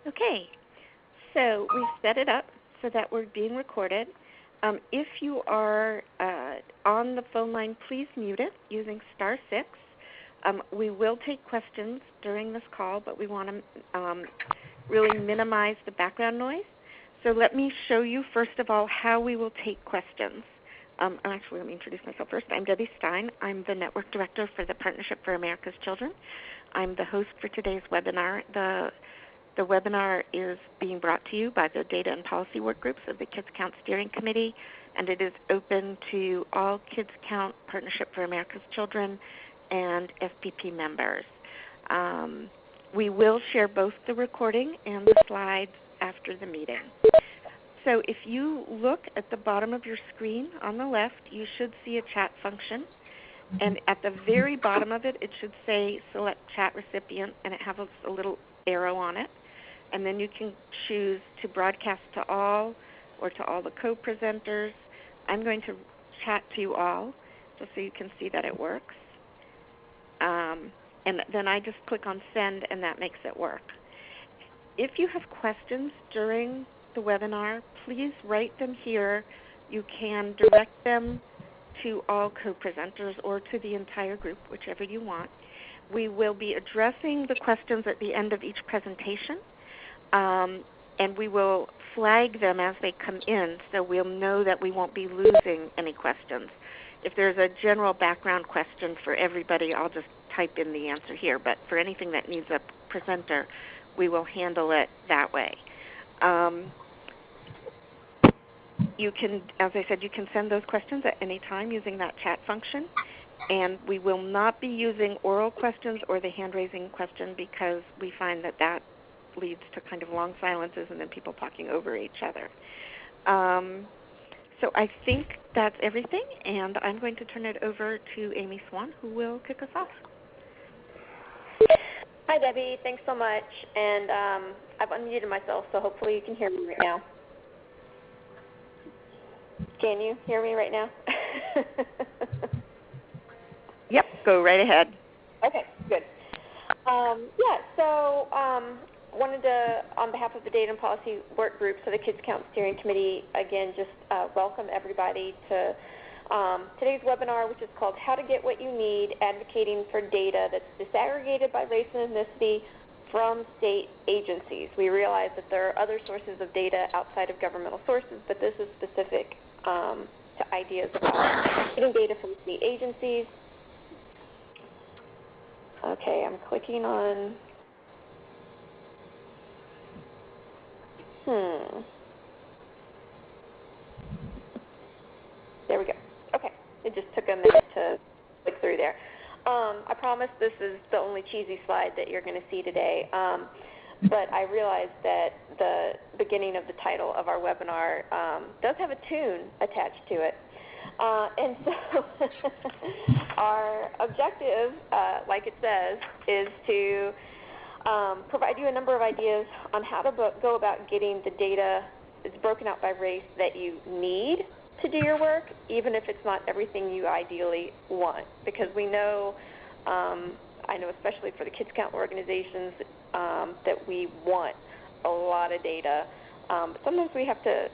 Okay, so we've set it up so that we're being recorded. If you are on the phone line, please mute it using *6. We will take questions during this call, but we want to really minimize the background noise. So let me show you, first of all, how we will take questions. Actually, let me introduce myself first. I'm Debbie Stein. I'm the Network Director for the Partnership for America's Children. I'm the host for today's webinar. The webinar is being brought to you by the Data and Policy Work Groups of the Kids Count Steering Committee, and it is open to all Kids Count Partnership for America's Children and FPP members. We will share both the recording and the slides after the meeting. So if you look at the bottom of your screen on the left, you should see a chat function. And at the very bottom of it, it should say Select Chat Recipient, and it has a little arrow on it. And then you can choose to broadcast to all or to all the co-presenters. I'm going to chat to you all just so you can see that it works. And then I just click on Send, and that makes it work. If you have questions during the webinar, please write them here. You can direct them to all co-presenters or to the entire group, whichever you want. We will be addressing the questions at the end of each presentation, and we will flag them as they come in so we'll know that we won't be losing any questions. If there's a general background question for everybody, I'll just type in the answer here, but for anything that needs a presenter, we will handle it that way. You can, as I said, you can send those questions at any time using that chat function, and we will not be using oral questions or the hand-raising question because we find that that leads to kind of long silences and then people talking over each other. So I think that's everything, and I'm going to turn it over to Amy Swan, who will kick us off. Hi, Debbie. Thanks so much. And I've unmuted myself, so hopefully you can hear me right now. Can you hear me right now? Yep, go right ahead. Okay, good. So wanted to, on behalf of the Data and Policy Work Group, so the Kids Count Steering Committee, again, just welcome everybody to today's webinar, which is called How to Get What You Need, Advocating for Data That's Disaggregated by Race and Ethnicity from State Agencies. We realize that there are other sources of data outside of governmental sources, but this is specific to ideas about getting data from state agencies. Okay, I'm clicking on, there we go. Okay, it just took a minute to click through there. I promise this is the only cheesy slide that you're going to see today, but I realized that the beginning of the title of our webinar does have a tune attached to it. And so our objective, like it says, is to provide you a number of ideas on how to go about getting the data that's broken out by race that you need to do your work, even if it's not everything you ideally want. Because we know, I know especially for the Kids Count organizations, that we want a lot of data. But sometimes we have to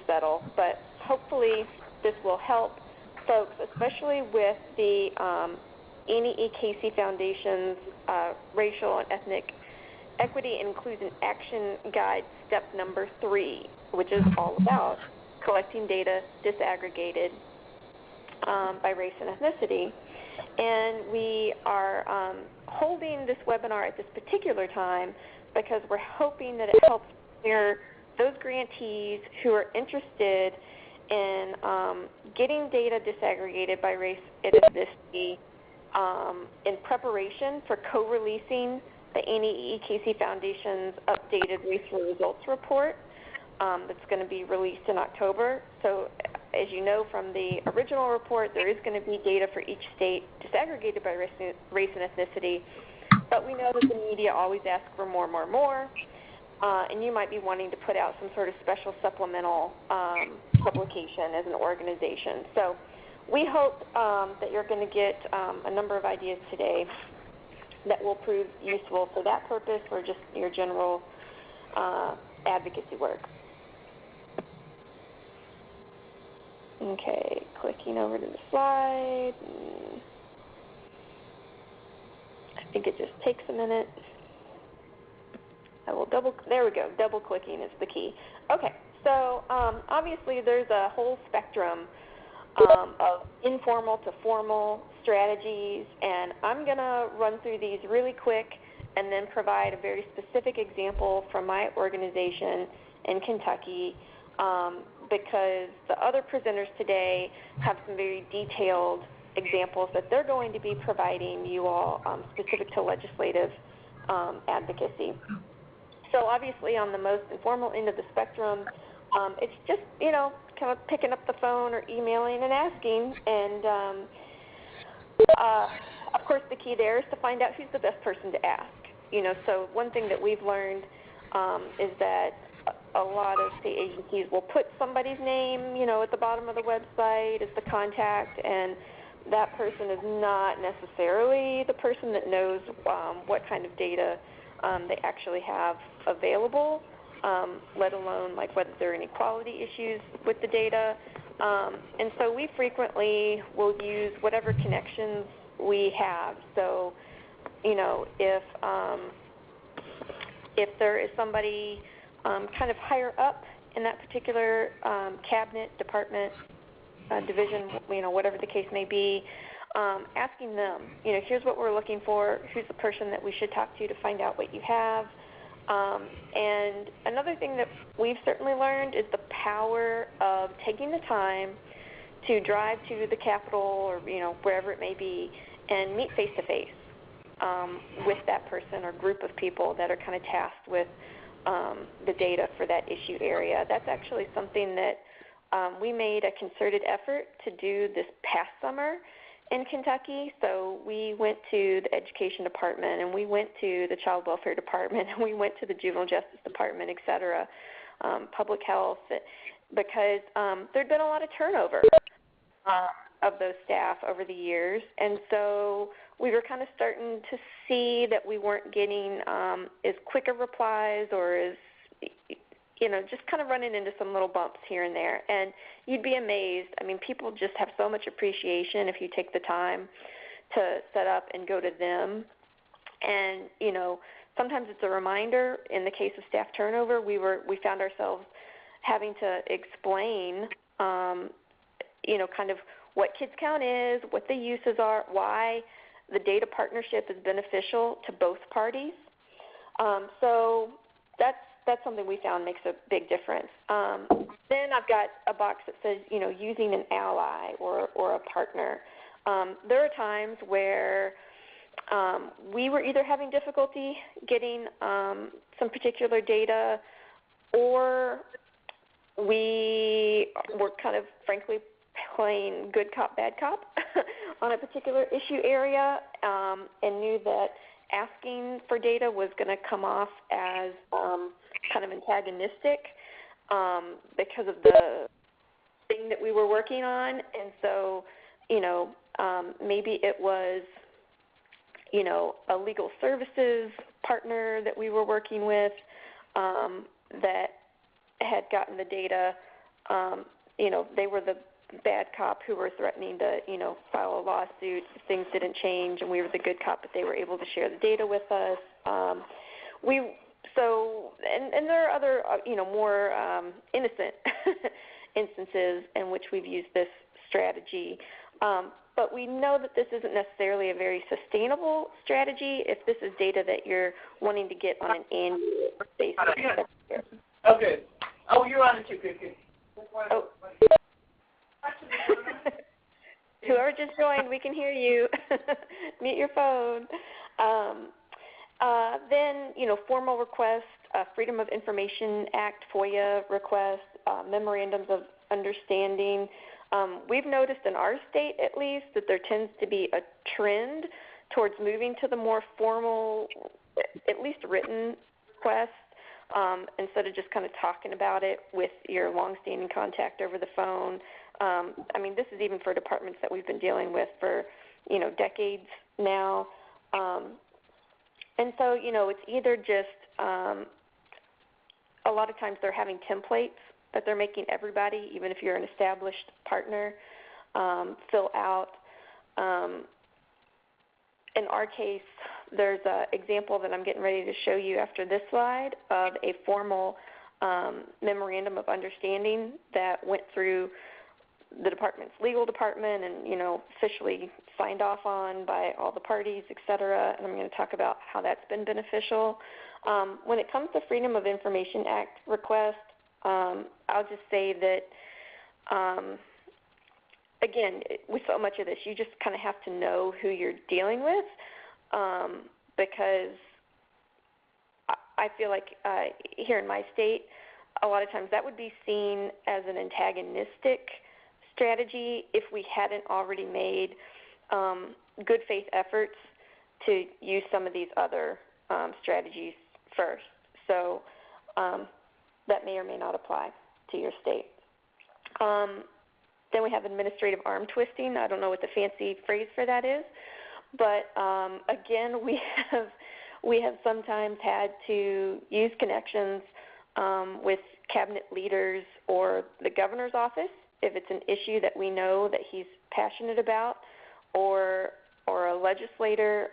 settle. But hopefully this will help folks, especially with the NEEKC Foundation's Racial and Ethnic Equity and Inclusion Action Guide, step number 3, which is all about collecting data disaggregated by race and ethnicity. And we are holding this webinar at this particular time because we're hoping that it helps clear those grantees who are interested in getting data disaggregated by race and ethnicity in preparation for co-releasing the NEEKC Foundation's updated racial results report that's going to be released in October. So as you know from the original report, there is going to be data for each state disaggregated by race and ethnicity, but we know that the media always ask for more, and you might be wanting to put out some sort of special supplemental publication as an organization. So we hope that you're going to get a number of ideas today that will prove useful for that purpose or just your general advocacy work. Okay, clicking over to the slide. I think it just takes a minute. I will there we go, double clicking is the key. Okay, so obviously there's a whole spectrum of informal to formal strategies, and I'm going to run through these really quick and then provide a very specific example from my organization in Kentucky, because the other presenters today have some very detailed examples that they're going to be providing you all specific to legislative advocacy. So obviously on the most informal end of the spectrum, it's just, kind of picking up the phone or emailing and asking. And, of course, the key there is to find out who's the best person to ask. So one thing that we've learned is that a lot of state agencies will put somebody's name, at the bottom of the website as the contact, and that person is not necessarily the person that knows what kind of data they actually have available, let alone like whether there are any quality issues with the data. And so we frequently will use whatever connections we have. So, if there is somebody kind of higher up in that particular cabinet, department, division, whatever the case may be, asking them, here's what we're looking for, who's the person that we should talk to find out what you have. And another thing that we've certainly learned is the power of taking the time to drive to the Capitol or, wherever it may be, and meet face-to-face with that person or group of people that are kind of tasked with the data for that issue area. That's actually something that we made a concerted effort to do this past summer in Kentucky. So we went to the Education Department, and we went to the Child Welfare Department, and we went to the Juvenile Justice Department, et cetera, Public Health, because there'd been a lot of turnover of those staff over the years. And so we were kind of starting to see that we weren't getting as quick of replies or as, just kind of running into some little bumps here and there. And you'd be amazed. I mean, people just have so much appreciation if you take the time to set up and go to them. And, sometimes it's a reminder. In the case of staff turnover, we found ourselves having to explain, kind of what Kids Count is, what the uses are, why the data partnership is beneficial to both parties. So that's something we found makes a big difference. Then I've got a box that says, using an ally or a partner. There are times where we were either having difficulty getting some particular data, or we were kind of, frankly, playing good cop, bad cop on a particular issue area, and knew that asking for data was going to come off as kind of antagonistic because of the thing that we were working on. And so, maybe it was, a legal services partner that we were working with that had gotten the data. They were the bad cop who were threatening to, file a lawsuit if things didn't change, and we were the good cop, but they were able to share the data with us. And there are other, more innocent instances in which we've used this strategy. But we know that this isn't necessarily a very sustainable strategy if this is data that you're wanting to get on an annual basis. Okay. Oh, you're on it too, good. Oh. Whoever just joined, we can hear you. Mute your phone. Then, formal requests, Freedom of Information Act, FOIA requests, memorandums of understanding. We've noticed in our state, at least, that there tends to be a trend towards moving to the more formal, at least written requests, instead of just kind of talking about it with your longstanding contact over the phone. This is even for departments that we've been dealing with for, decades now. And so, it's either just, a lot of times they're having templates that they're making everybody, even if you're an established partner, fill out. In our case, there's an example that I'm getting ready to show you after this slide of a formal memorandum of understanding that went through the department's legal department and, officially signed off on by all the parties, et cetera, and I'm going to talk about how that's been beneficial. When it comes to Freedom of Information Act request, I'll just say that, again, with so much of this, you just kind of have to know who you're dealing with, because I feel like here in my state, a lot of times that would be seen as an antagonistic strategy if we hadn't already made good faith efforts to use some of these other strategies first. So that may or may not apply to your state. Then we have administrative arm twisting. I don't know what the fancy phrase for that is, but again, we have sometimes had to use connections with cabinet leaders or the governor's office if it's an issue that we know that he's passionate about, or a legislator,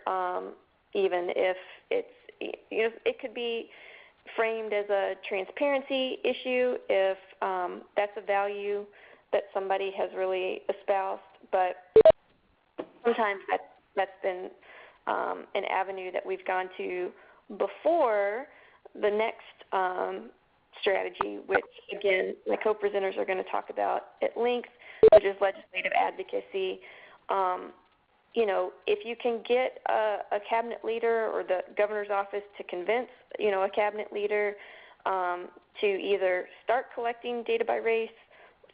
even if it's, it could be framed as a transparency issue if that's a value that somebody has really espoused, but sometimes that's been an avenue that we've gone to before the next strategy, which, again, my co-presenters are going to talk about at length, which is legislative advocacy. If you can get a cabinet leader or the governor's office to convince, a cabinet leader to either start collecting data by race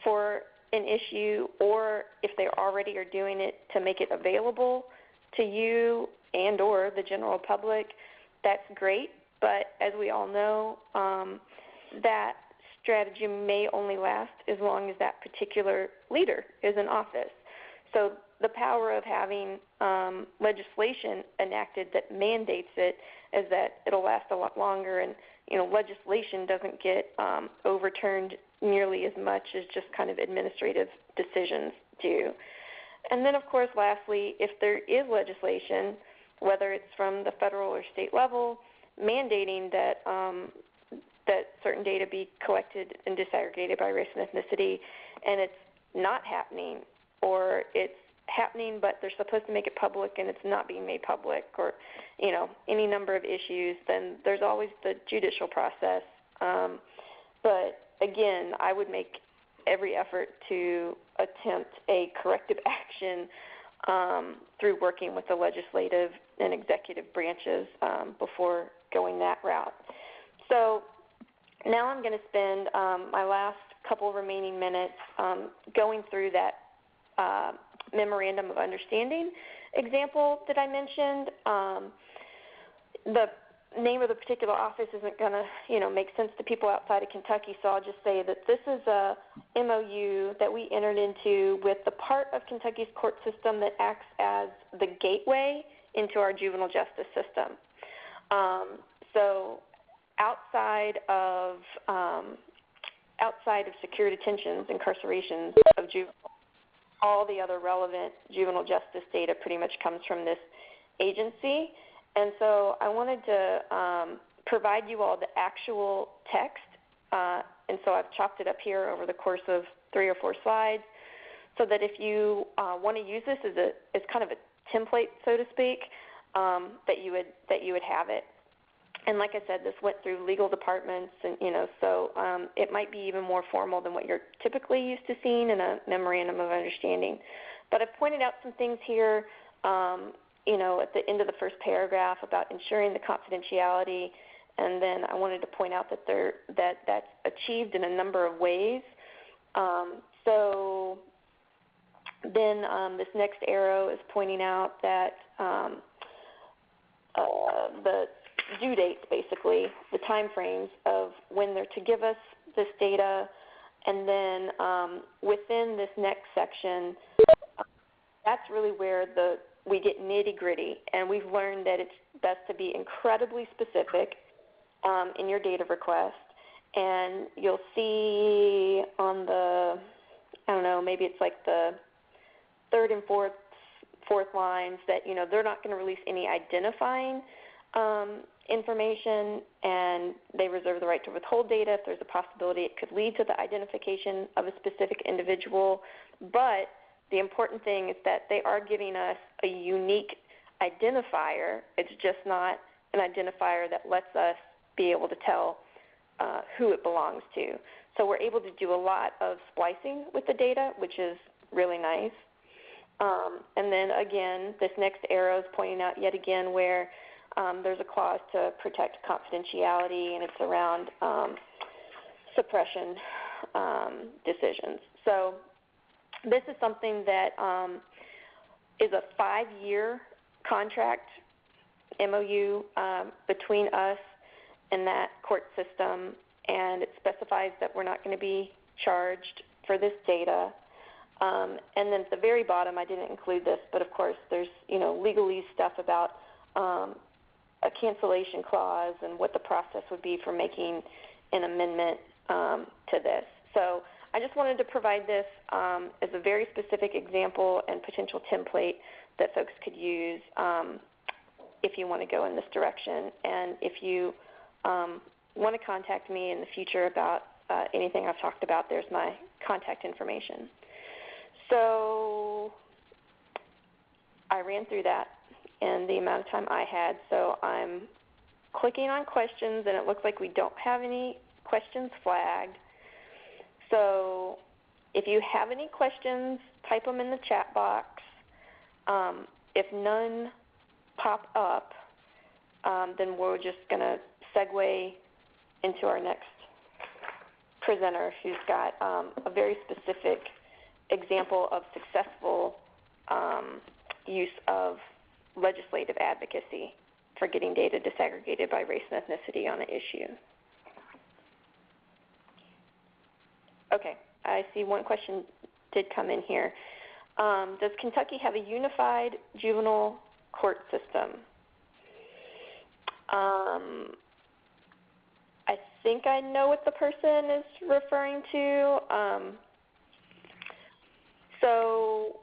for an issue, or if they already are doing it, to make it available to you and or the general public, that's great. But as we all know, that strategy may only last as long as that particular leader is in office. So the power of having legislation enacted that mandates it is that it'll last a lot longer, and legislation doesn't get overturned nearly as much as just kind of administrative decisions do. And then, of course, lastly, if there is legislation, whether it's from the federal or state level, mandating that that certain data be collected and disaggregated by race and ethnicity, and it's not happening, or it's happening but they're supposed to make it public and it's not being made public, or any number of issues, then there's always the judicial process. But again, I would make every effort to attempt a corrective action through working with the legislative and executive branches before going that route. So now I'm going to spend my last couple remaining minutes going through that Memorandum of Understanding example that I mentioned. The name of the particular office isn't going to, make sense to people outside of Kentucky, so I'll just say that this is a MOU that we entered into with the part of Kentucky's court system that acts as the gateway into our juvenile justice system. So outside of secure detentions, incarcerations of juveniles, all the other relevant juvenile justice data pretty much comes from this agency. And so I wanted to provide you all the actual text, and so I've chopped it up here over the course of 3 or 4 slides, so that if you want to use this as kind of a template, so to speak, that you would have it. And like I said, this went through legal departments, and so it might be even more formal than what you're typically used to seeing in a memorandum of understanding. But I've pointed out some things here. At the end of the first paragraph about ensuring the confidentiality, and then I wanted to point out that that's achieved in a number of ways. So then this next arrow is pointing out that the due dates, basically, the time frames of when they're to give us this data, and then within this next section, that's really where we get nitty-gritty, and we've learned that it's best to be incredibly specific in your data request, and you'll see on the, I don't know, maybe it's like the third and fourth lines that, they're not going to release any identifying information, and they reserve the right to withhold data if there's a possibility it could lead to the identification of a specific individual. But the important thing is that they are giving us a unique identifier. It's just not an identifier that lets us be able to tell who it belongs to. So we're able to do a lot of splicing with the data, which is really nice. And then again, this next arrow is pointing out yet again where there's a clause to protect confidentiality, and it's around suppression decisions. So this is something that is a 5-year contract MOU between us and that court system, and it specifies that we're not going to be charged for this data. And then at the very bottom, I didn't include this, but of course there's legalese stuff about a cancellation clause and what the process would be for making an amendment to this. So I just wanted to provide this as a very specific example and potential template that folks could use if you want to go in this direction. And if you want to contact me in the future about anything I've talked about, there's my contact information. So I ran through that in the amount of time I had. So I'm clicking on questions, and it looks like we don't have any questions flagged. So if you have any questions, type them in the chat box. If none pop up, then we're just going to segue into our next presenter, who's got a very specific example of successful use of legislative advocacy for getting data disaggregated by race and ethnicity on an issue. Okay, I see one question did come in here. Does Kentucky have a unified juvenile court system? I think I know what the person is referring to. So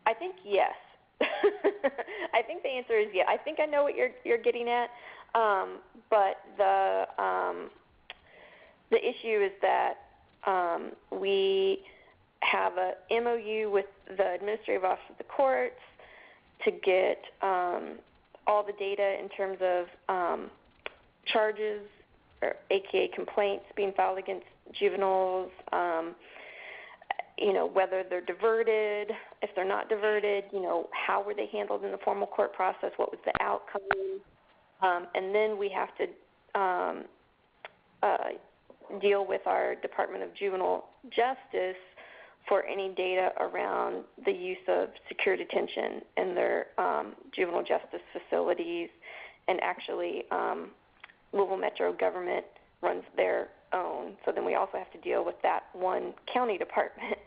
I think yes. I think the answer is yes. I think I know what you're getting at, but the issue is that we have a MOU with the Administrative Office of the Courts to get all the data in terms of charges, or AKA complaints being filed against juveniles, whether they're diverted, if they're not diverted, how were they handled in the formal court process, what was the outcome, and then we have to deal with our Department of Juvenile Justice for any data around the use of secure detention in their juvenile justice facilities, and actually Louisville Metro government runs their own. So then we also have to deal with that one county department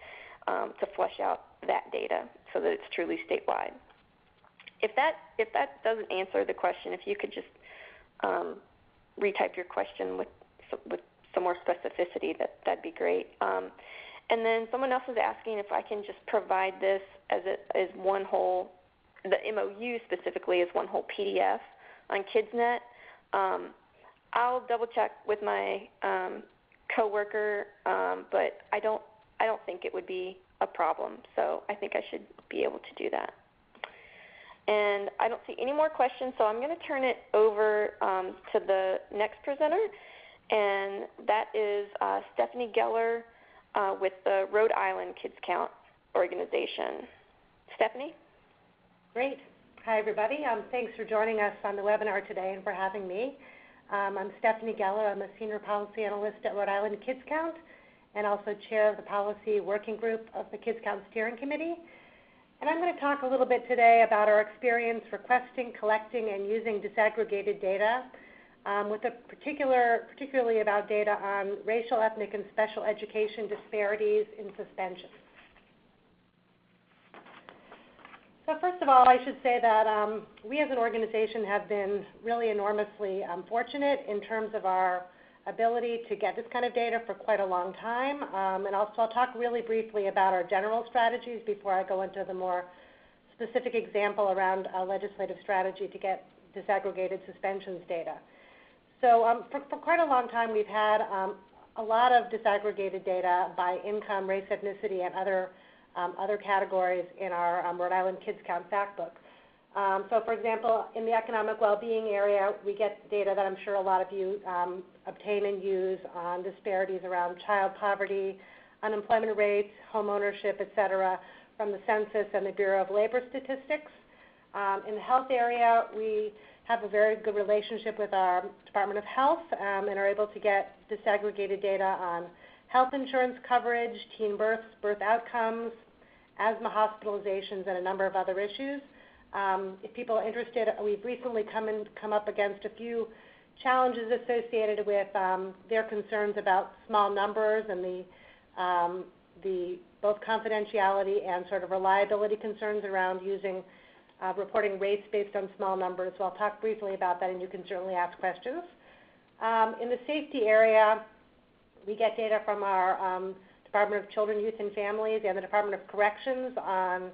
to flesh out that data so that it's truly statewide. If that doesn't answer the question, if you could just retype your question with some more specificity, that'd be great. And then someone else is asking if I can just provide this as one whole, the MOU specifically as one whole PDF on KidsNet. I'll double check with my coworker, but I don't think it would be a problem. So I think I should be able to do that. And I don't see any more questions, so I'm going to turn it over to the next presenter, and that is Stephanie Geller with the Rhode Island Kids Count organization. Stephanie? Great. Hi, everybody. Thanks for joining us on the webinar today and for having me. I'm Stephanie Geller. I'm a Senior Policy Analyst at Rhode Island Kids Count and also Chair of the Policy Working Group of the Kids Count Steering Committee. And I'm going to talk a little bit today about our experience requesting, collecting, and using disaggregated data, particularly about data on racial, ethnic, and special education disparities in suspension. So first of all, I should say that we as an organization have been really enormously fortunate in terms of our ability to get this kind of data for quite a long time. And also I'll talk really briefly about our general strategies before I go into the more specific example around legislative strategy to get disaggregated suspensions data. So for quite a long time we've had a lot of disaggregated data by income, race, ethnicity, and other categories in our Rhode Island Kids Count Factbook. So for example, in the economic well-being area, we get data that I'm sure a lot of you obtain and use on disparities around child poverty, unemployment rates, home ownership, et cetera, from the Census and the Bureau of Labor Statistics. In the health area, we have a very good relationship with our Department of Health and are able to get disaggregated data on health insurance coverage, teen births, birth outcomes, asthma hospitalizations, and a number of other issues. If people are interested, we've recently come up against a few challenges associated with their concerns about small numbers and the both confidentiality and sort of reliability concerns around using reporting rates based on small numbers. So I'll talk briefly about that, and you can certainly ask questions. In the safety area, we get data from our Department of Children, Youth, and Families and the Department of Corrections on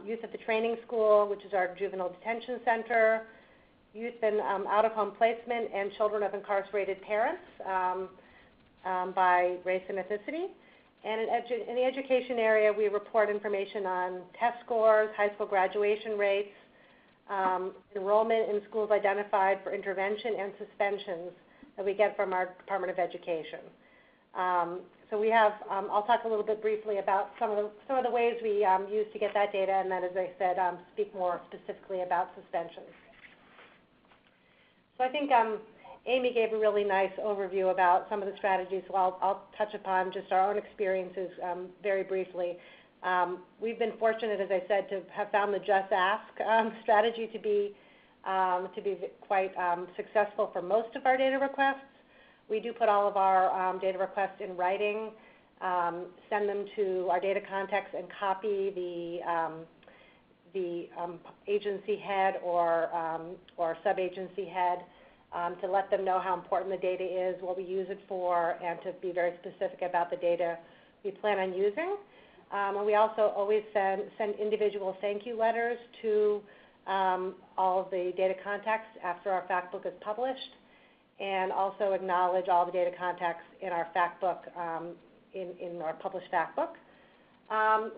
youth at the training school, which is our juvenile detention center, youth in out-of-home placement, and children of incarcerated parents by race and ethnicity. And in the education area, we report information on test scores, high school graduation rates, enrollment in schools identified for intervention, and suspensions that we get from our Department of Education. So we have, I'll talk a little bit briefly about some of the ways we use to get that data, and then, as I said, speak more specifically about suspensions. So I think Amy gave a really nice overview about some of the strategies, so I'll touch upon just our own experiences very briefly. We've been fortunate, as I said, to have found the Just Ask strategy to be quite successful for most of our data requests. We do put all of our data requests in writing, send them to our data contacts, and copy the agency head or sub-agency head to let them know how important the data is, what we use it for, and to be very specific about the data we plan on using. And we also always send individual thank you letters to all of the data contacts after our Factbook is published, and also acknowledge all the data contacts in our Factbook, in our published Factbook.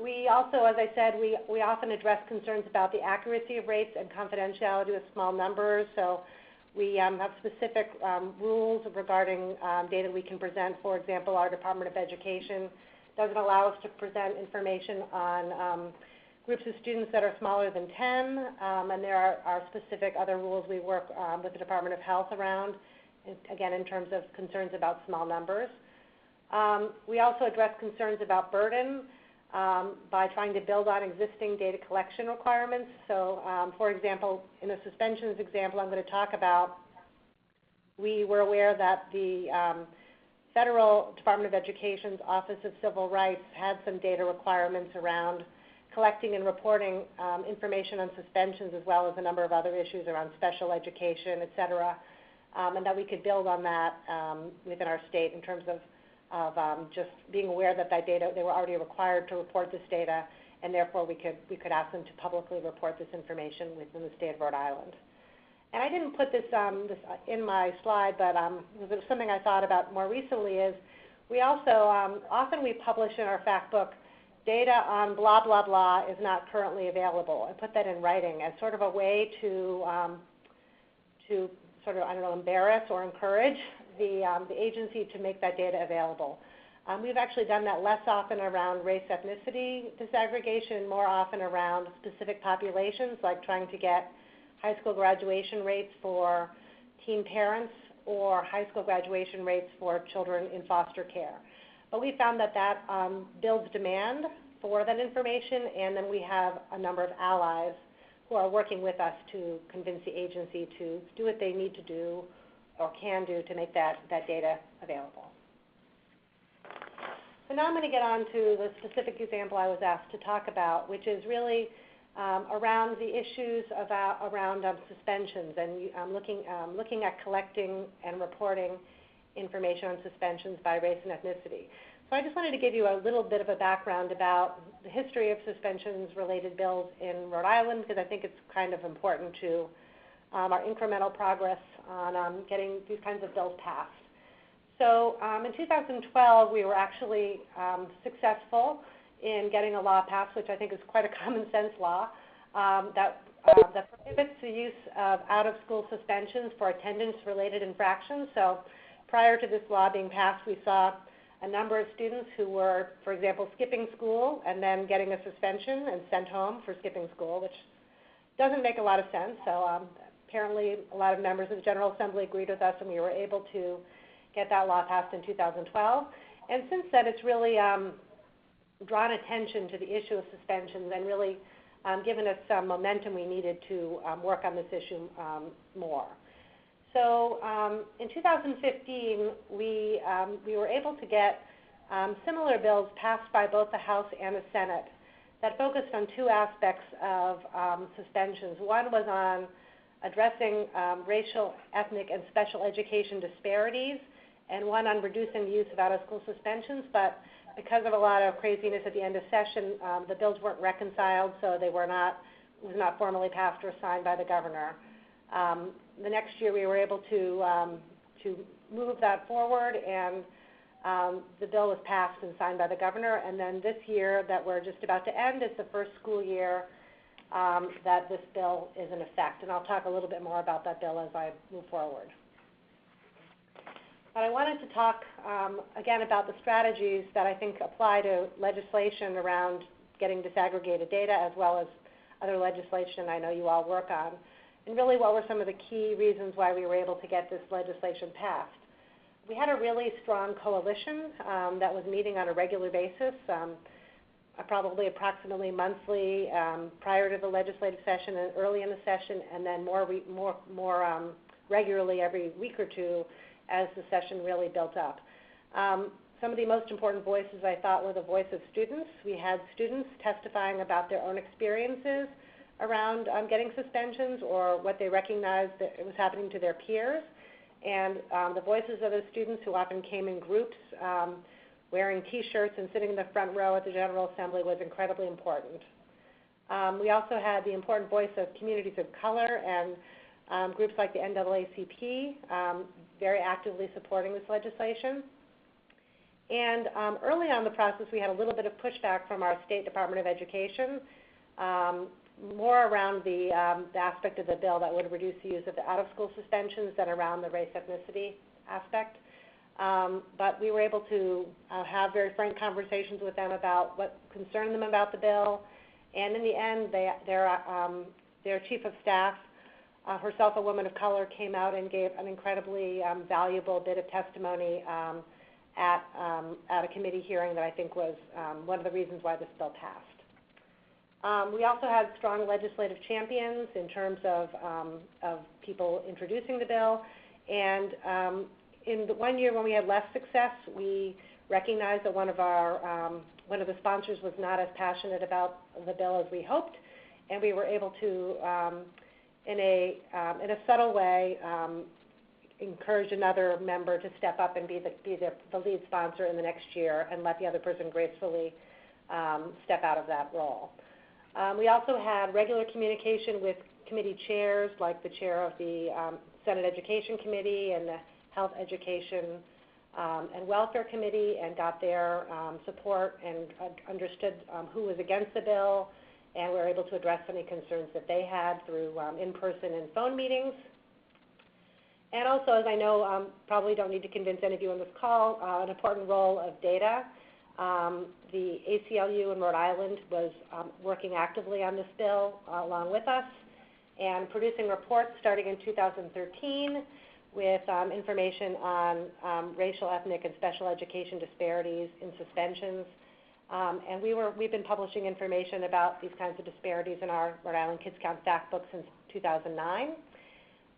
We also, as I said, we often address concerns about the accuracy of rates and confidentiality with small numbers. So we have specific rules regarding data we can present. For example, our Department of Education doesn't allow us to present information on groups of students that are smaller than 10, and there are specific other rules we work with the Department of Health around, again, in terms of concerns about small numbers. We also address concerns about burden by trying to build on existing data collection requirements. So, for example, in the suspensions example I'm going to talk about, we were aware that the Federal Department of Education's Office of Civil Rights had some data requirements around collecting and reporting information on suspensions, as well as a number of other issues around special education, et cetera, and that we could build on that within our state in terms of just being aware that data, they were already required to report this data, and therefore we could ask them to publicly report this information within the state of Rhode Island. And I didn't put this in my slide, but something I thought about more recently is we also, often we publish in our Factbook data on blah, blah, blah is not currently available. I put that in writing as sort of a way to sort of, I don't know, embarrass or encourage the agency to make that data available. We've actually done that less often around race ethnicity disaggregation, more often around specific populations, like trying to get high school graduation rates for teen parents or high school graduation rates for children in foster care. But we found that builds demand for that information, and then we have a number of allies who are working with us to convince the agency to do what they need to do or can do to make that data available. So now I'm going to get on to the specific example I was asked to talk about, which is really around the issues around suspensions and looking at collecting and reporting information on suspensions by race and ethnicity. So I just wanted to give you a little bit of a background about the history of suspensions-related bills in Rhode Island, because I think it's kind of important to our incremental progress on getting these kinds of bills passed. So in 2012, we were actually successful in getting a law passed, which I think is quite a common sense law, that prohibits the use of out-of-school suspensions for attendance-related infractions. So prior to this law being passed, we saw a number of students who were, for example, skipping school and then getting a suspension and sent home for skipping school, which doesn't make a lot of sense. So apparently a lot of members of the General Assembly agreed with us, and we were able to get that law passed in 2012. And since then, it's really drawn attention to the issue of suspensions and really given us some momentum we needed to work on this issue more. So in 2015, we were able to get similar bills passed by both the House and the Senate that focused on two aspects of suspensions. One was on addressing racial, ethnic, and special education disparities, and one on reducing the use of out-of-school suspensions. But because of a lot of craziness at the end of session, the bills weren't reconciled, so it was not formally passed or signed by the governor. The next year, we were able to move that forward, and the bill was passed and signed by the governor. And then this year that we're just about to end is the first school year that this bill is in effect. And I'll talk a little bit more about that bill as I move forward. But I wanted to talk again about the strategies that I think apply to legislation around getting disaggregated data, as well as other legislation I know you all work on. And really, what were some of the key reasons why we were able to get this legislation passed? We had a really strong coalition that was meeting on a regular basis, probably approximately monthly prior to the legislative session and early in the session, and then more regularly every week or two as the session really built up. Some of the most important voices, I thought, were the voice of students. We had students testifying about their own experiences around getting suspensions or what they recognized that it was happening to their peers. And the voices of the students, who often came in groups wearing T-shirts and sitting in the front row at the General Assembly, was incredibly important. We also had the important voice of communities of color and groups like the NAACP very actively supporting this legislation. And early on in the process, we had a little bit of pushback from our State Department of Education, more around the aspect of the bill that would reduce the use of the out-of-school suspensions than around the race ethnicity aspect. But we were able to have very frank conversations with them about what concerned them about the bill. And in the end, their chief of staff, herself a woman of color, came out and gave an incredibly valuable bit of testimony at a committee hearing that I think was one of the reasons why this bill passed. We also had strong legislative champions in terms of people introducing the bill. And in the one year when we had less success, we recognized that one of the sponsors was not as passionate about the bill as we hoped, and we were able to, in a subtle way, encourage another member to step up and be the lead sponsor in the next year and let the other person gracefully step out of that role. We also had regular communication with committee chairs, like the chair of the Senate Education Committee and the Health, Education, and Welfare Committee, and got their support and understood who was against the bill, and we were able to address any concerns that they had through in-person and phone meetings. And also, as I know, probably don't need to convince any of you on this call, an important role of data. The ACLU in Rhode Island was working actively on this bill along with us and producing reports starting in 2013 with information on racial, ethnic, and special education disparities in suspensions. And we've been publishing information about these kinds of disparities in our Rhode Island Kids Count Factbook since 2009.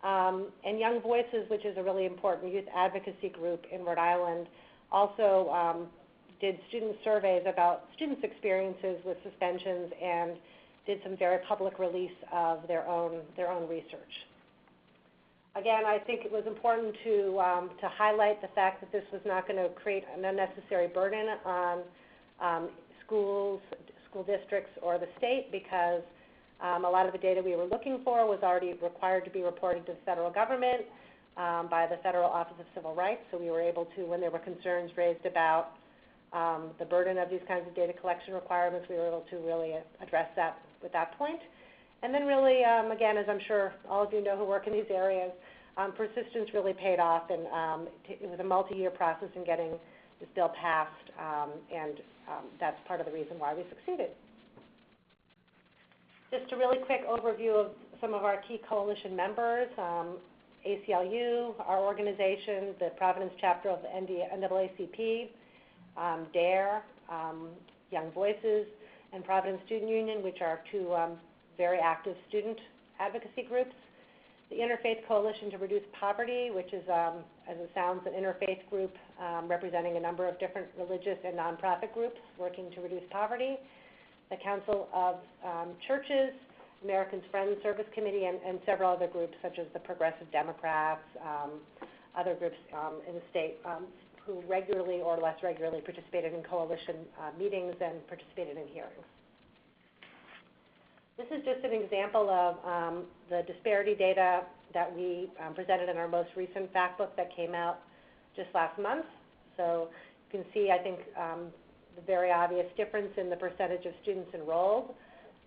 And Young Voices, which is a really important youth advocacy group in Rhode Island, also did student surveys about students' experiences with suspensions and did some very public release of their own research. Again, I think it was important to highlight the fact that this was not going to create an unnecessary burden on schools, school districts, or the state, because a lot of the data we were looking for was already required to be reported to the federal government by the Federal Office of Civil Rights. So we were able to, when there were concerns raised about the burden of these kinds of data collection requirements, we were able to really address that at that point. And then really, again, as I'm sure all of you know who work in these areas, persistence really paid off, and it was a multi-year process in getting this bill passed, and that's part of the reason why we succeeded. Just a really quick overview of some of our key coalition members. ACLU, our organization, the Providence chapter of the NAACP, DARE, Young Voices, and Providence Student Union, which are two very active student advocacy groups. The Interfaith Coalition to Reduce Poverty, which is, as it sounds, an interfaith group representing a number of different religious and nonprofit groups working to reduce poverty. The Council of Churches, Americans Friends Service Committee, and several other groups such as the Progressive Democrats, other groups in the state who regularly or less regularly participated in coalition meetings and participated in hearings. This is just an example of the disparity data that we presented in our most recent Factbook that came out just last month. So you can see, I think, the very obvious difference in the percentage of students enrolled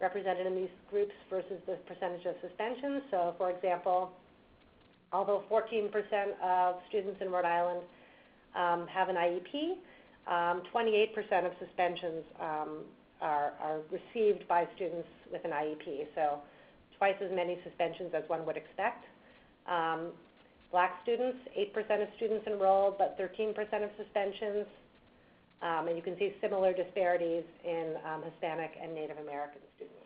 represented in these groups versus the percentage of suspensions. So, for example, although 14% of students in Rhode Island have an IEP, 28% of suspensions are received by students with an IEP, so twice as many suspensions as one would expect. Black students, 8% of students enrolled, but 13% of suspensions. And you can see similar disparities in Hispanic and Native American students.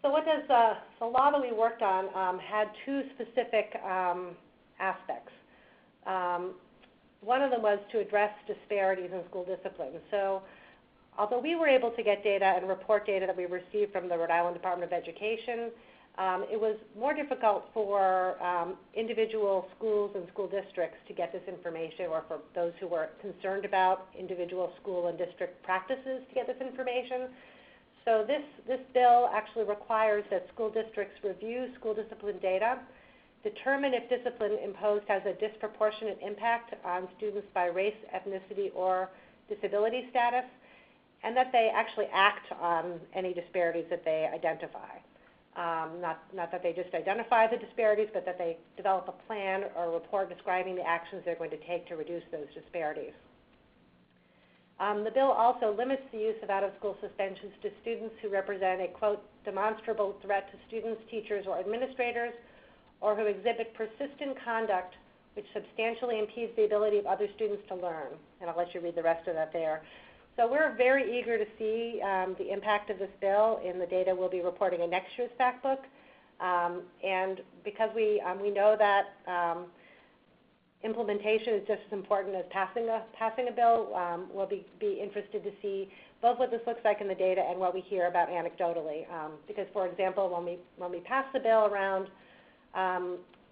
So what does the law that we worked on had two specific aspects. One of them was to address disparities in school discipline. So although we were able to get data and report data that we received from the Rhode Island Department of Education, it was more difficult for individual schools and school districts to get this information, or for those who were concerned about individual school and district practices to get this information. So this bill actually requires that school districts review school discipline data, determine if discipline imposed has a disproportionate impact on students by race, ethnicity, or disability status, and that they actually act on any disparities that they identify. Not that they just identify the disparities, but that they develop a plan or a report describing the actions they're going to take to reduce those disparities. The bill also limits the use of out-of-school suspensions to students who represent a, quote, demonstrable threat to students, teachers, or administrators, or who exhibit persistent conduct which substantially impedes the ability of other students to learn. And I'll let you read the rest of that there. So we're very eager to see the impact of this bill in the data we'll be reporting in next year's Factbook. And because we know that implementation is just as important as passing a bill, we'll be interested to see both what this looks like in the data and what we hear about anecdotally. Because, for example, when we passed the bill around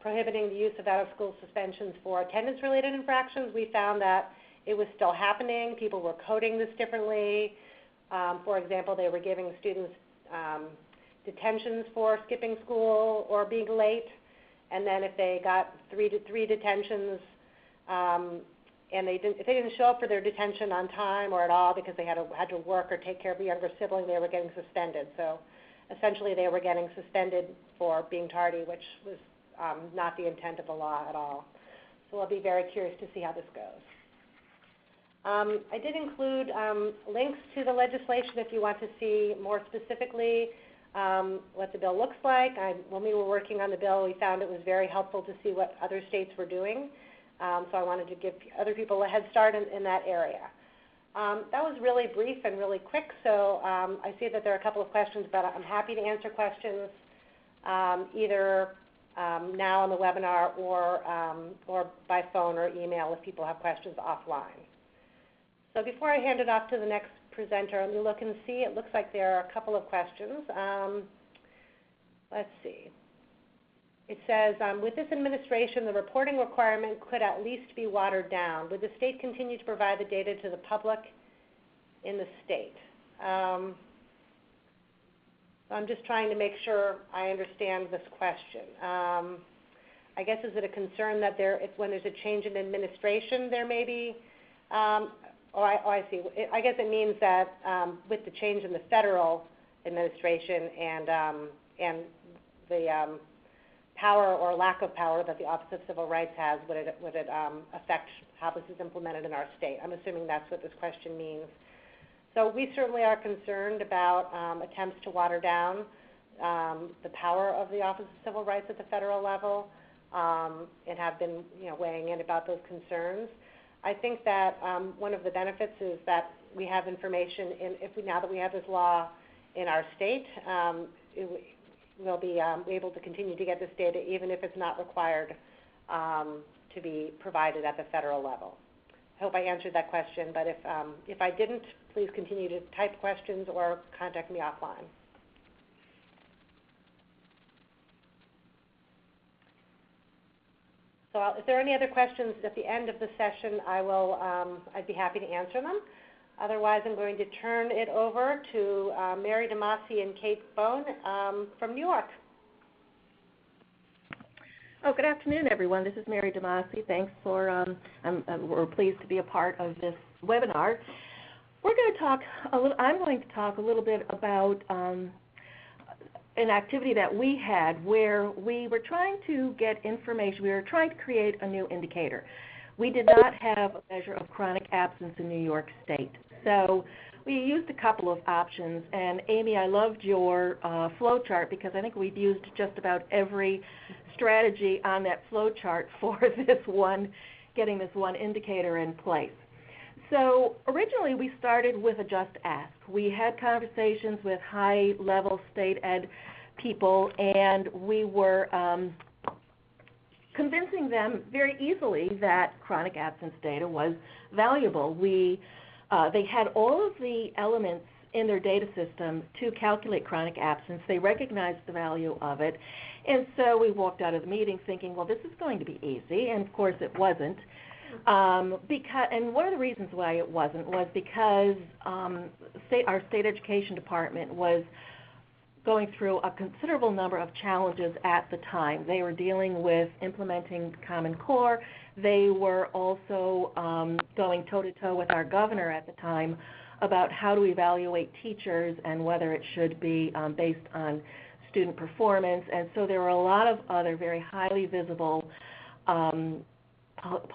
prohibiting the use of out-of-school suspensions for attendance-related infractions, we found that it was still happening. People were coding this differently. For example, they were giving students detentions for skipping school or being late, and then if they got three detentions and if they didn't show up for their detention on time or at all because they had to work or take care of a younger sibling, they were getting suspended. So essentially they were getting suspended for being tardy, which was not the intent of the law at all. So we'll be very curious to see how this goes. I did include links to the legislation if you want to see more specifically what the bill looks like. When we were working on the bill, we found it was very helpful to see what other states were doing. So I wanted to give other people a head start in that area. That was really brief and really quick, so I see that there are a couple of questions, but I'm happy to answer questions either now on the webinar or by phone or email if people have questions offline. So before I hand it off to the next presenter. Let me look and see. It looks like there are a couple of questions. Let's see. It says, with this administration, the reporting requirement could at least be watered down. Would the state continue to provide the data to the public in the state? I'm just trying to make sure I understand this question. I guess, is it a concern that when there's a change in administration, there may be, I see. I guess it means that with the change in the federal administration and the power or lack of power that the Office of Civil Rights has, would it affect how this is implemented in our state? I'm assuming that's what this question means. So we certainly are concerned about attempts to water down the power of the Office of Civil Rights at the federal level, and have been, weighing in about those concerns. I think that one of the benefits is that we have information now that we have this law in our state, we'll be able to continue to get this data even if it's not required to be provided at the federal level. I hope I answered that question, but if I didn't, please continue to type questions or contact me offline. So if there are any other questions at the end of the session, I'd be happy to answer them. Otherwise, I'm going to turn it over to Mary DeMasi and Kate Bone from New York. Oh, good afternoon, everyone. This is Mary DeMasi. Thanks for, we're pleased to be a part of this webinar. I'm going to talk a little bit about an activity that we had where we were trying to get information. We were trying to create a new indicator. We did not have a measure of chronic absence in New York State. So we used a couple of options. And Amy, I loved your flow chart because I think we've used just about every strategy on that flow chart for getting this one indicator in place. So originally we started with a just ask. We had conversations with high-level state ed people, and we were convincing them very easily that chronic absence data was valuable. They had all of the elements in their data system to calculate chronic absence. They recognized the value of it, and so we walked out of the meeting thinking, well, this is going to be easy, and of course it wasn't. And one of the reasons why it wasn't was because our state education department was going through a considerable number of challenges at the time. They were dealing with implementing Common Core. They were also going toe-to-toe with our governor at the time about how to evaluate teachers and whether it should be based on student performance. And so there were a lot of other very highly visible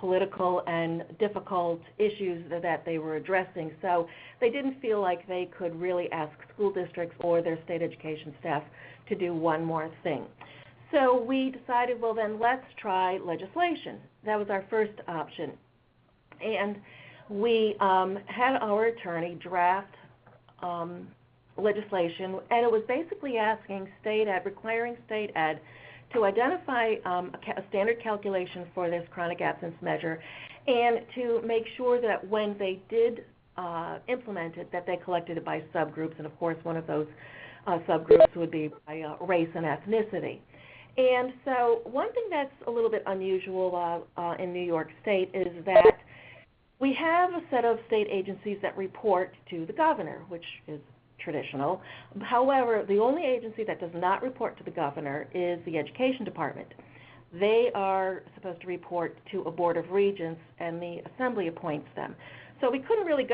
political and difficult issues that they were addressing. So they didn't feel like they could really ask school districts or their state education staff to do one more thing. So we decided, well, then let's try legislation. That was our first option. And we had our attorney draft legislation, and it was basically asking state ed, requiring state ed to identify a standard calculation for this chronic absence measure, and to make sure that when they did implement it, that they collected it by subgroups, and of course one of those subgroups would be by race and ethnicity. And so one thing that's a little bit unusual in New York State is that we have a set of state agencies that report to the governor, which is traditional. However, the only agency that does not report to the governor is the education department. They are supposed to report to a board of regents, and the assembly appoints them. So we couldn't really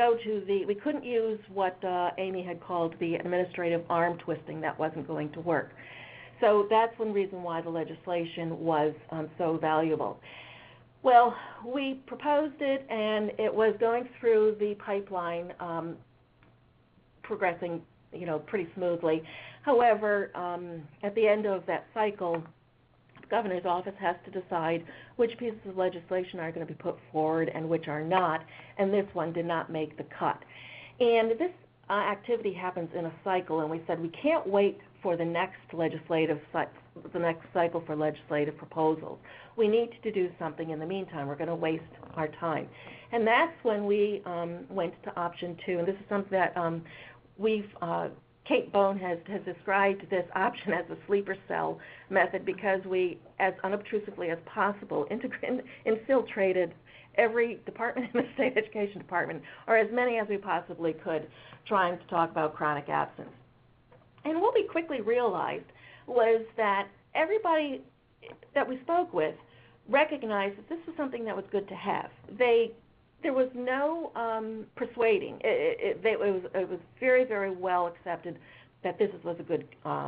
we couldn't use what Amy had called the administrative arm twisting. That wasn't going to work. So that's one reason why the legislation was so valuable. Well, we proposed it, and it was going through the pipeline, progressing, pretty smoothly. However, at the end of that cycle, the governor's office has to decide which pieces of legislation are going to be put forward and which are not, and this one did not make the cut. And this activity happens in a cycle, and we said we can't wait for the next cycle for legislative proposals. We need to do something in the meantime. We're going to waste our time. And that's when we went to option 2, and this is something that Kate Bone has described this option as a sleeper cell method, because we, as unobtrusively as possible, infiltrated every department in the state education department, or as many as we possibly could, trying to talk about chronic absence. And what we quickly realized was that everybody that we spoke with recognized that this was something that was good to have. There was no persuading. It was very, very well accepted that this was a good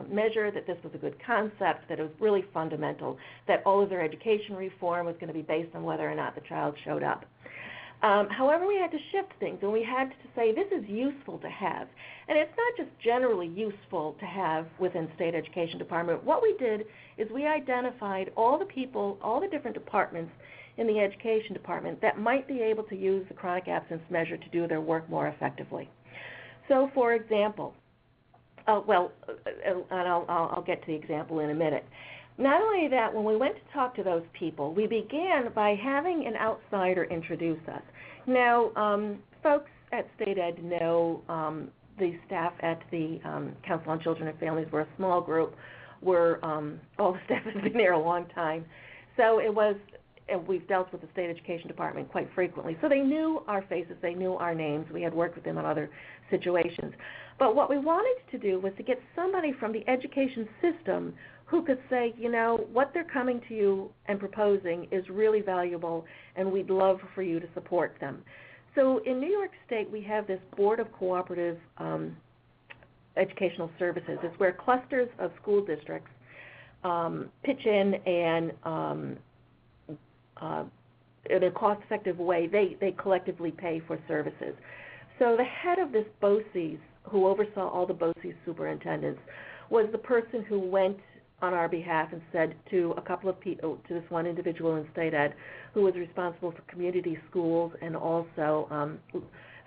measure, that this was a good concept, that it was really fundamental, that all of their education reform was going to be based on whether or not the child showed up. However, we had to shift things, and we had to say this is useful to have. And it's not just generally useful to have within state education department. What we did is we identified all the people, all the different departments in the education department that might be able to use the chronic absence measure to do their work more effectively. So, for example, and I'll get to the example in a minute. Not only that, when we went to talk to those people, we began by having an outsider introduce us. Now, folks at State Ed know the staff at the Council on Children and Families were a small group, where all the staff has been there a long time. So it was, and we've dealt with the state education department quite frequently. So they knew our faces, they knew our names. We had worked with them on other situations. But what we wanted to do was to get somebody from the education system who could say, you know, what they're coming to you and proposing is really valuable, and we'd love for you to support them. So in New York State, we have this Board of Cooperative Educational Services. It's where clusters of school districts pitch in and in a cost-effective way, they collectively pay for services. So the head of this BOCES, who oversaw all the BOCES superintendents, was the person who went on our behalf and said to a couple of people, to this one individual in State Ed, who was responsible for community schools and also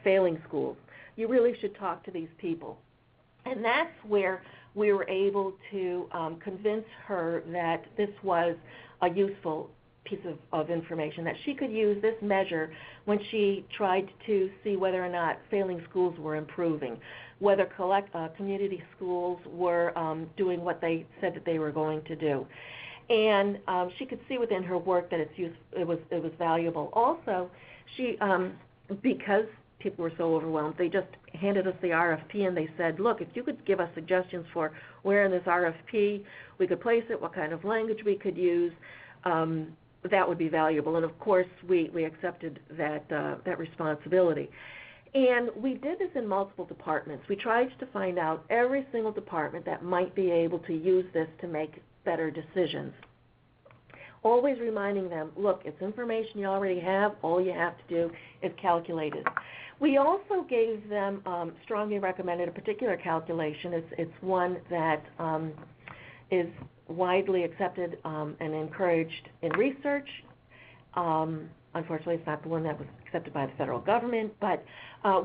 failing schools, you really should talk to these people. And that's where we were able to convince her that this was a useful piece of information, that she could use this measure when she tried to see whether or not failing schools were improving, whether community schools were doing what they said that they were going to do. And she could see within her work that it was valuable. Also, she, because people were so overwhelmed, they just handed us the RFP and they said, look, if you could give us suggestions for where in this RFP we could place it, what kind of language we could use, that would be valuable. And of course, we accepted that responsibility. And we did this in multiple departments. We tried to find out every single department that might be able to use this to make better decisions. Always reminding them, look, it's information you already have. All you have to do is calculate it. We also gave them, strongly recommended a particular calculation. It's one that is widely accepted and encouraged in research. Unfortunately, it's not the one that was accepted by the federal government, but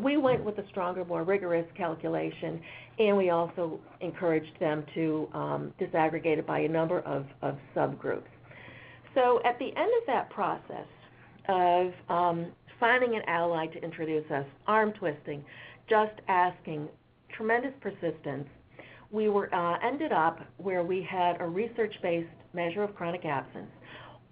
we went with a stronger, more rigorous calculation, and we also encouraged them to disaggregate it by a number of subgroups. So at the end of that process of finding an ally to introduce us, arm twisting, just asking, tremendous persistence, we were ended up where we had a research-based measure of chronic absence.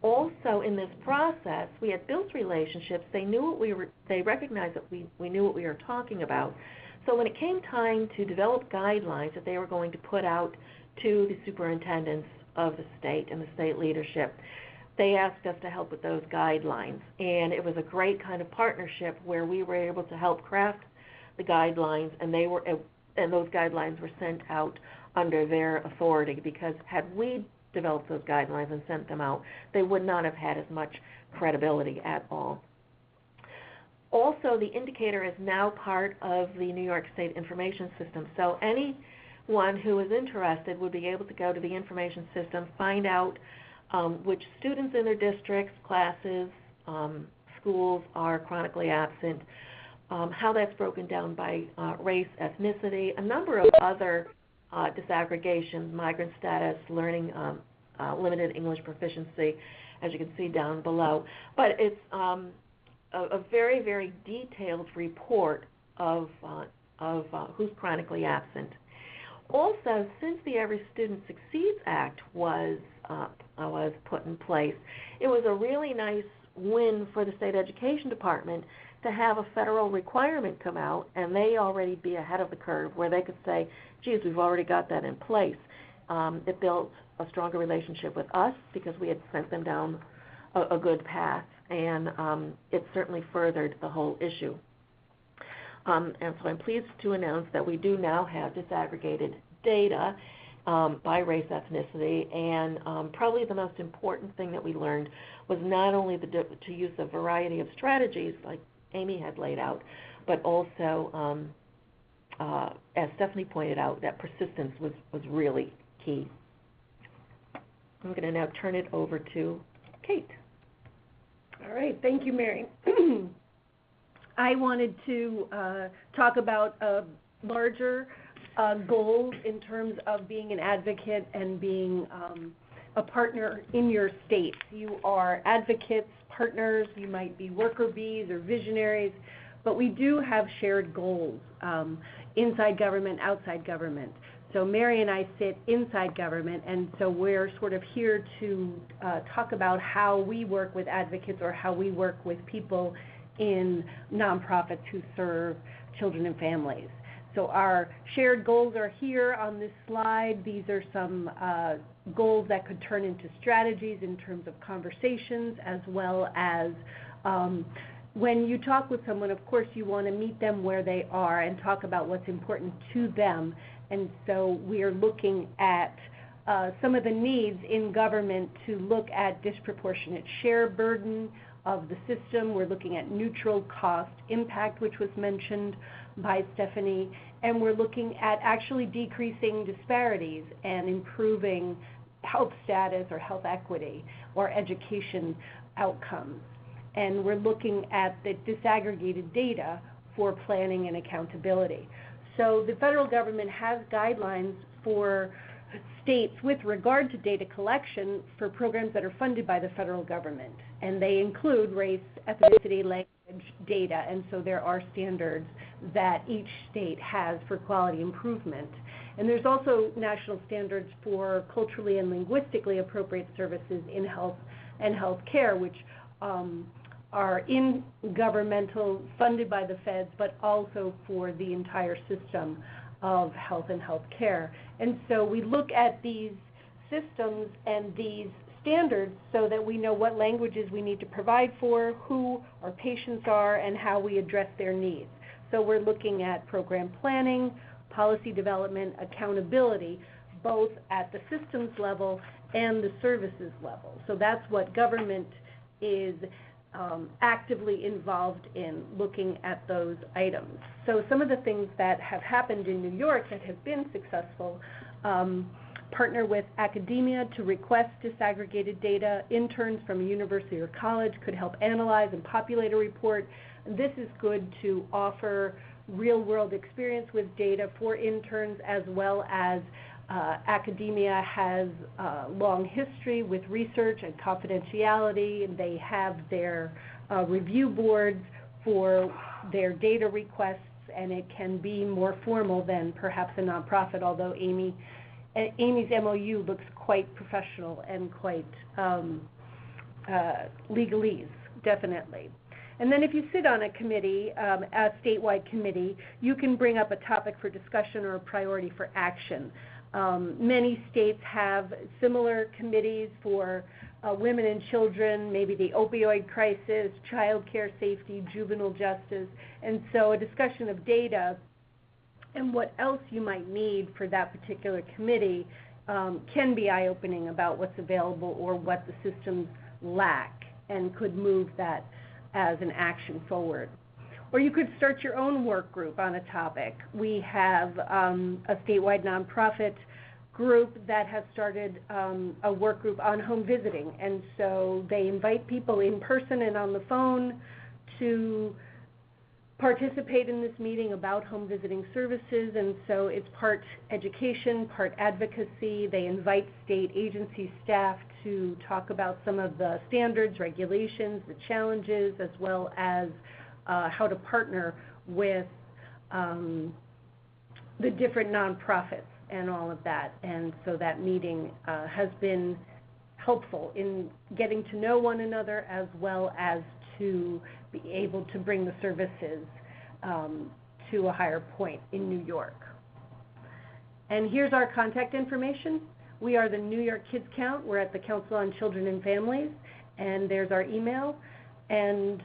Also, in this process, we had built relationships. They knew what they recognized that we knew what we were talking about. So when it came time to develop guidelines that they were going to put out to the superintendents of the state and the state leadership, they asked us to help with those guidelines. And it was a great kind of partnership where we were able to help craft the guidelines, and those guidelines were sent out under their authority, because had we developed those guidelines and sent them out, they would not have had as much credibility at all. Also, the indicator is now part of the New York State information system, so anyone who is interested would be able to go to the information system, find out which students in their districts, classes, schools are chronically absent, how that's broken down by race, ethnicity, a number of other disaggregations, migrant status, learning, limited English proficiency, as you can see down below. But it's a very, very detailed report of who's chronically absent. Also, since the Every Student Succeeds Act was put in place, it was a really nice win for the state education department to have a federal requirement come out and they already be ahead of the curve where they could say, geez, we've already got that in place. It built a stronger relationship with us because we had sent them down a good path, and it certainly furthered the whole issue. And so I'm pleased to announce that we do now have disaggregated data by race, ethnicity, and probably the most important thing that we learned was not only to use a variety of strategies like Amy had laid out, but also, as Stephanie pointed out, that persistence was really key. I'm going to now turn it over to Kate. All right, thank you, Mary. I wanted to talk about larger goals in terms of being an advocate and being a partner in your state. You are advocates, partners, you might be worker bees or visionaries, but we do have shared goals inside government, outside government. So Mary and I sit inside government, and so we're sort of here to talk about how we work with advocates or how we work with people in nonprofits who serve children and families. So our shared goals are here on this slide. These are some goals that could turn into strategies in terms of conversations, as well as when you talk with someone, of course, you want to meet them where they are and talk about what's important to them. And so we are looking at some of the needs in government to look at disproportionate share burden of the system. We're looking at neutral cost impact, which was mentioned by Stephanie, and we're looking at actually decreasing disparities and improving health status or health equity or education outcomes. And we're looking at the disaggregated data for planning and accountability. So the federal government has guidelines for states with regard to data collection for programs that are funded by the federal government, and they include race, ethnicity, language, data, and so there are standards that each state has for quality improvement. And there's also national standards for culturally and linguistically appropriate services in health and health care, which are in governmental, funded by the feds, but also for the entire system of health and health care. And so we look at these systems and these standards so that we know what languages we need to provide for, who our patients are, and how we address their needs. So we're looking at program planning, policy development, accountability, both at the systems level and the services level. So that's what government is actively involved in, looking at those items. So some of the things that have happened in New York that have been successful, partner with academia to request disaggregated data. Interns from a university or college could help analyze and populate a report. This is good to offer real-world experience with data for interns, as well as academia has a long history with research and confidentiality, and they have their review boards for their data requests, and it can be more formal than perhaps a nonprofit, although Amy's MOU looks quite professional and quite legalese, definitely. And then if you sit on a committee, a statewide committee, you can bring up a topic for discussion or a priority for action. Many states have similar committees for women and children, maybe the opioid crisis, child care safety, juvenile justice, and so a discussion of data and what else you might need for that particular committee can be eye-opening about what's available or what the systems lack, and could move that as an action forward. Or you could start your own work group on a topic. We have a statewide nonprofit group that has started a work group on home visiting, and so they invite people in person and on the phone to participate in this meeting about home visiting services, and so it's part education, part advocacy. They invite state agency staff to talk about some of the standards, regulations, the challenges, as well as how to partner with the different nonprofits and all of that. And so that meeting has been helpful in getting to know one another, as well as to be able to bring the services to a higher point in New York. And here's our contact information. We are the New York Kids Count. We're at the Council on Children and Families, and there's our email. And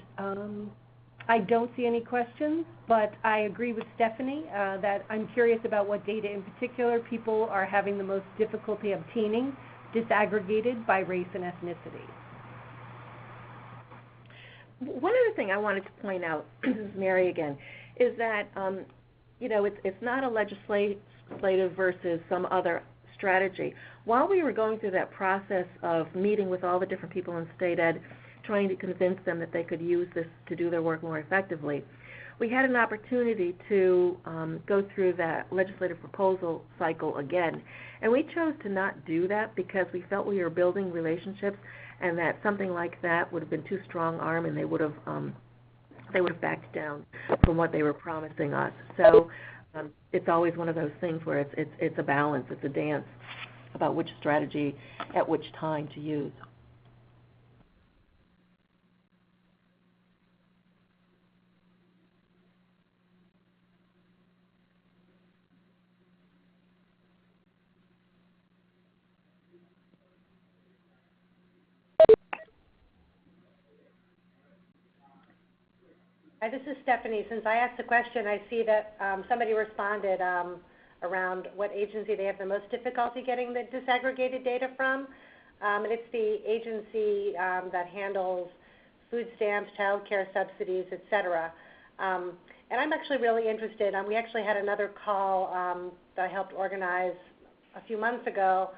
I don't see any questions, but I agree with Stephanie that I'm curious about what data in particular people are having the most difficulty obtaining, disaggregated by race and ethnicity. One other thing I wanted to point out, this is Mary again, is that, it's not a legislative versus some other strategy. While we were going through that process of meeting with all the different people in state ed, trying to convince them that they could use this to do their work more effectively, we had an opportunity to go through that legislative proposal cycle again. And we chose to not do that because we felt we were building relationships, and that something like that would have been too strong-arm, and they would have backed down from what they were promising us. So it's always one of those things where it's a balance, it's a dance about which strategy at which time to use. Hi, this is Stephanie. Since I asked the question, I see that somebody responded around what agency they have the most difficulty getting the disaggregated data from. And it's the agency that handles food stamps, child care subsidies, et cetera. And I'm actually really interested. We actually had another call that I helped organize a few months ago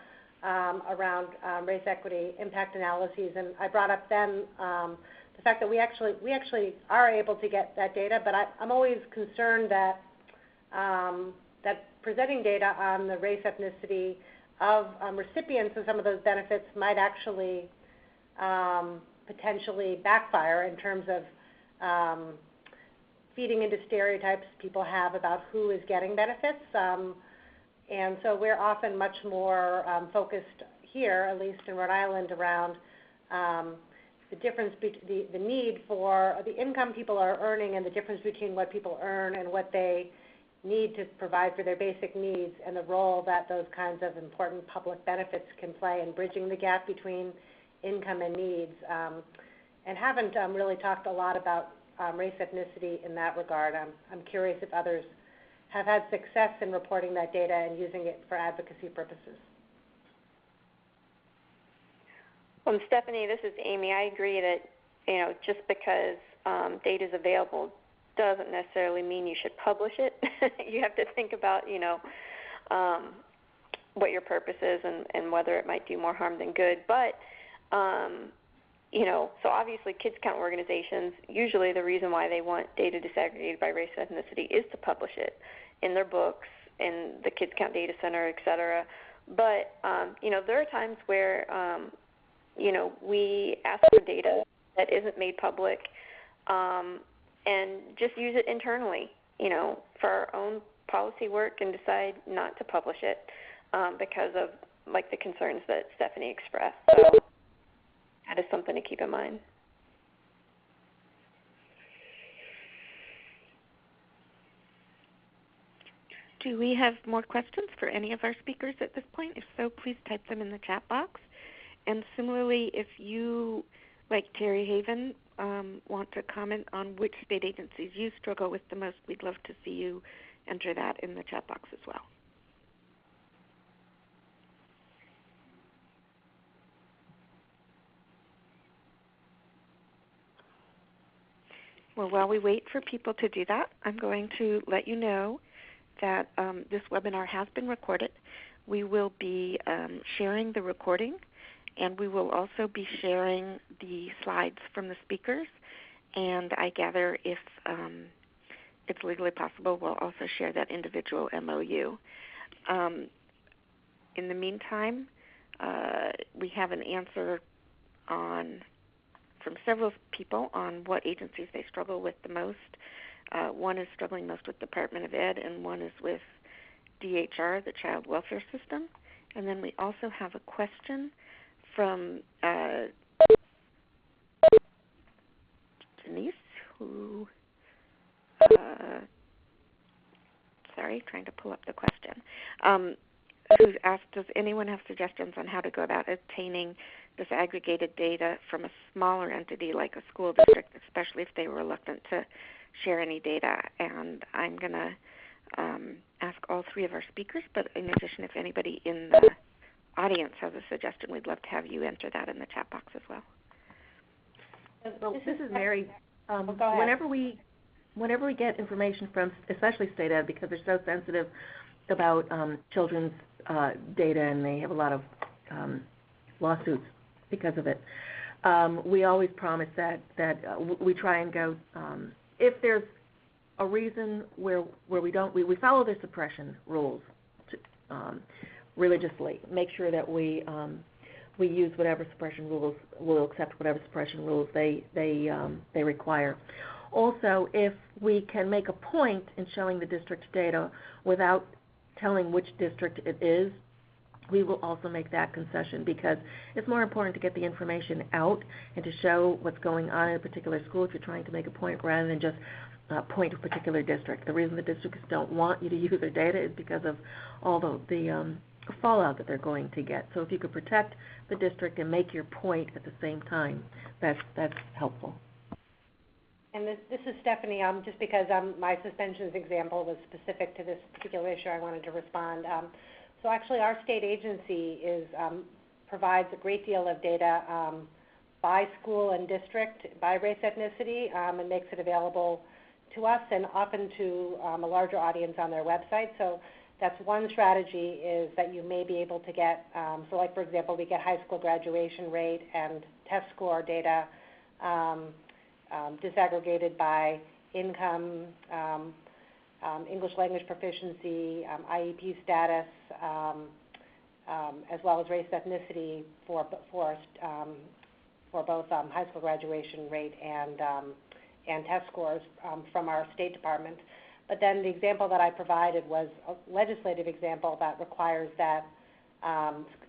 around race equity impact analyses, and I brought up then the fact that we actually are able to get that data, but I'm always concerned that that presenting data on the race ethnicity of recipients of some of those benefits might actually potentially backfire in terms of feeding into stereotypes people have about who is getting benefits. And so we're often much more focused here, at least in Rhode Island, around the difference between the need for the income people are earning and the difference between what people earn and what they need to provide for their basic needs, and the role that those kinds of important public benefits can play in bridging the gap between income and needs. And haven't really talked a lot about race ethnicity in that regard. I'm curious if others have had success in reporting that data and using it for advocacy purposes. Stephanie, this is Amy. I agree that, just because data is available doesn't necessarily mean you should publish it. You have to think about, what your purpose is and whether it might do more harm than good. But, so obviously kids count organizations, usually the reason why they want data disaggregated by race and ethnicity is to publish it in their books, in the Kids Count Data Center, et cetera. But, there are times where, we ask for data that isn't made public and just use it internally, for our own policy work, and decide not to publish it because of, the concerns that Stephanie expressed. So that is something to keep in mind. Do we have more questions for any of our speakers at this point? If so, please type them in the chat box. And similarly, if you, like Terry Haven, want to comment on which state agencies you struggle with the most, we'd love to see you enter that in the chat box as well. Well, while we wait for people to do that, I'm going to let you know that this webinar has been recorded. We will be sharing the recording, and we will also be sharing the slides from the speakers. And I gather if it's legally possible, we'll also share that individual MOU. In the meantime, we have an answer from several people on what agencies they struggle with the most. One is struggling most with Department of Ed, and one is with DHR, the Child Welfare System. And then we also have a question from Denise, who, trying to pull up the question, who asked, does anyone have suggestions on how to go about obtaining disaggregated data from a smaller entity like a school district, especially if they were reluctant to share any data? And I'm going to ask all three of our speakers, but in addition, if anybody in the audience has a suggestion, we'd love to have you enter that in the chat box as well. Well, this is Mary. Go ahead. Whenever we get information from, especially state ed, because they're so sensitive about children's data, and they have a lot of lawsuits because of it, we always promise that we try and go, if there's a reason where we follow the suppression rules religiously, make sure that we use whatever suppression rules, we'll accept whatever suppression rules they require. Also, if we can make a point in showing the district data without telling which district it is, we will also make that concession, because it's more important to get the information out and to show what's going on in a particular school if you're trying to make a point, rather than just point to a particular district. The reason the districts don't want you to use their data is because of all the fallout that they're going to get. So if you could protect the district and make your point at the same time, that's helpful. And this is Stephanie. Just because my suspensions example was specific to this particular issue, I wanted to respond. So actually, our state agency provides a great deal of data by school and district, by race, ethnicity, and makes it available to us and often to a larger audience on their website. So that's one strategy, is that you may be able to get, so like for example, we get high school graduation rate and test score data disaggregated by income, English language proficiency, IEP status, as well as race, ethnicity for both high school graduation rate and test scores from our State Department. But then the example that I provided was a legislative example that requires that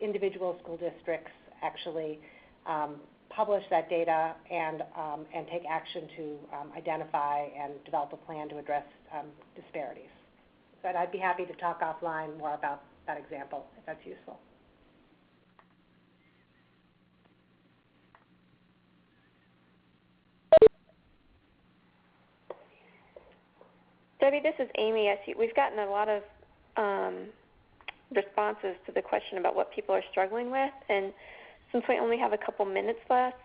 individual school districts actually publish that data and take action to identify and develop a plan to address disparities. But I'd be happy to talk offline more about that example if that's useful. Debbie, this is Amy. I see we've gotten a lot of responses to the question about what people are struggling with, and since we only have a couple minutes left,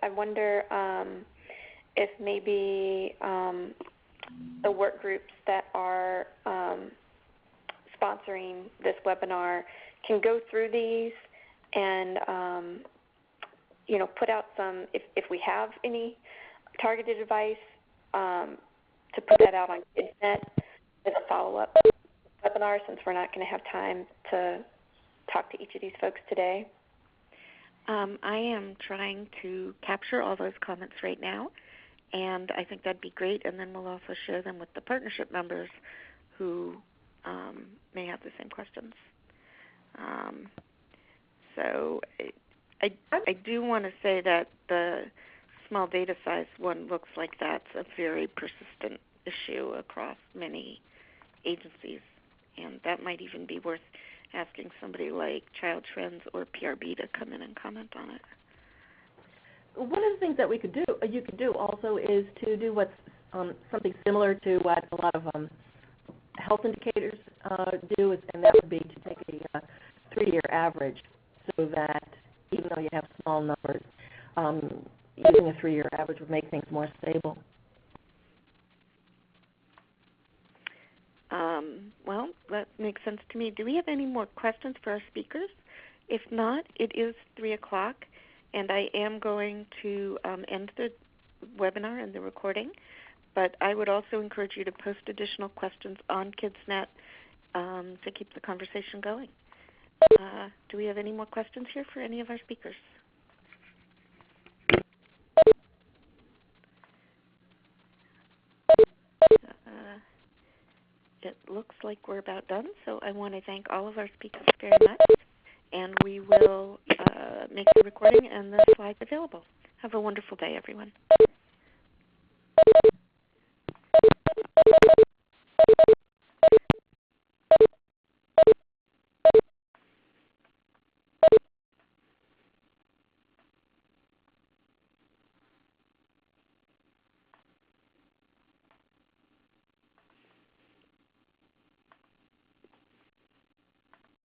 I wonder if maybe the work groups that are sponsoring this webinar can go through these and put out some, if we have any targeted advice, to put that out on KidsNet as a follow-up webinar, since we're not going to have time to talk to each of these folks today. I am trying to capture all those comments right now, and I think that'd be great, and then we'll also share them with the partnership members who may have the same questions. So I do want to say that the small data size one looks like that's a very persistent issue across many agencies, and that might even be worth asking somebody like Child Trends or PRB to come in and comment on it. One of the things that you could do also is to do what's something similar to what a lot of health indicators do, and that would be to take a 3-year average, so that even though you have small numbers, using a 3-year average would make things more stable. Well, that makes sense to me. Do we have any more questions for our speakers? If not, it is 3 o'clock, and I am going to end the webinar and the recording. But I would also encourage you to post additional questions on KidsNet to keep the conversation going. Do we have any more questions here for any of our speakers? It looks like we're about done, so I want to thank all of our speakers very much, and we will make the recording and the slides available. Have a wonderful day, everyone.